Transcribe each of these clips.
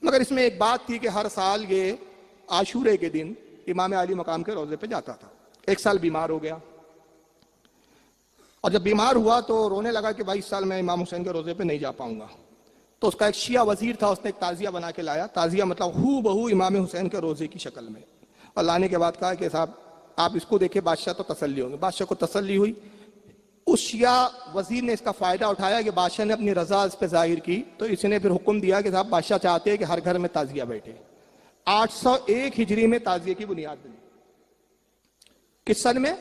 مگر اس میں ایک بات تھی کہ ہر سال یہ عاشورے کے دن امام عالی مقام کے روزے پہ جاتا تھا. ایک سال بیمار ہو گیا، اور جب بیمار ہوا تو رونے لگا کہ بھائی اس سال میں امام حسین کے روزے پہ نہیں جا پاؤں گا. تو اس کا ایک شیعہ وزیر تھا، اس نے ایک تعزیہ بنا کے لایا. تعزیہ مطلب ہو بہو امام حسین کے روزے کی شکل میں، اور لانے کے بعد کہا کہ صاحب آپ اس کو دیکھیں، بادشاہ تو تسلی ہوں گے. بادشاہ کو تسلی ہوئی. اس شیعہ وزیر نے اس کا فائدہ اٹھایا کہ بادشاہ نے اپنی رضا اس پہ ظاہر کی، تو اس نے پھر حکم دیا کہ صاحب بادشاہ چاہتے ہیں کہ ہر گھر میں تعزیہ بیٹھے. 801 ہجری میں تعزیے کی بنیاد بنی. کس سن میں؟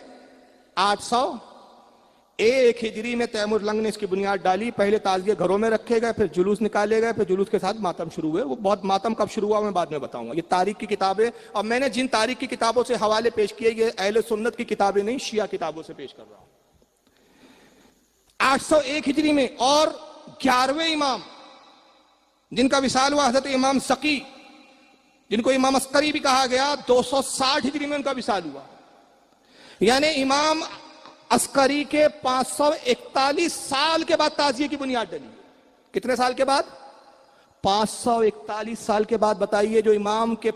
801 ہجری میں تیمور لنگ نے اس کی بنیاد ڈالی. پہلے تعزیے گھروں میں رکھے گئے، پھر جلوس نکالے گئے، پھر جلوس کے ساتھ ماتم شروع ہوئے. وہ بہت ماتم کب شروع ہوا میں بعد میں بتاؤں گا. یہ تاریخ کی کتابیں، اور میں نے جن تاریخ کی کتابوں سے حوالے پیش کیے یہ اہل سنت کی کتابیں نہیں، شیعہ کتابوں سے پیش کر رہا ہوں. 801 ہجری میں. اور 11ویں امام جن کا وصال ہوا حضرت امام سقی، جن کو امام عسکری بھی کہا گیا، 260 ہجری میں ان کا وصال ہوا. یعنی امام عسکری کے 541 سال کے بعد تعزیے کی بنیاد ڈلی. کتنے سال کے بعد؟ 541 سال کے بعد. بتائیے جو امام کے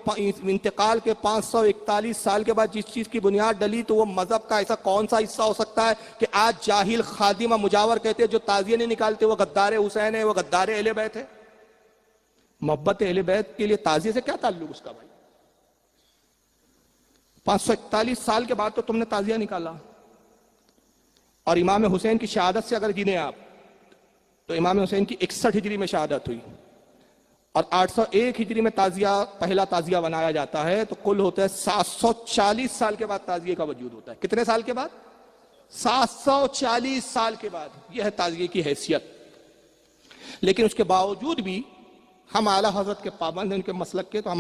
انتقال کے 541 سال کے بعد جس چیز کی بنیاد ڈلی، تو وہ مذہب کا ایسا کون سا حصہ ہو سکتا ہے کہ آج جاہل خادم و مجاور کہتے ہیں جو تعزیے نہیں نکالتے وہ غدار حسین ہے، وہ غدار اہل بیت ہے. محبت اہل بیت کے لیے تعزیے سے کیا تعلق اس کا بھائی؟ 541 سال کے بعد تو تم نے تعزیہ نکالا. اور امام حسین کی شہادت سے اگر گنے آپ تو امام حسین کی 61 ہجری میں شہادت ہوئی، اور 801 ہجری میں تعزیہ پہلا تعزیہ بنایا جاتا ہے. تو کل ہوتا ہے 740 سال کے بعد تعزیے کا وجود ہوتا ہے. کتنے سال کے بعد؟ 740 سال کے بعد. یہ ہے تعزیے کی حیثیت. لیکن اس کے باوجود بھی ہم اعلیٰ حضرت کے پابند ہیں، ان کے مسلک کے. تو ہم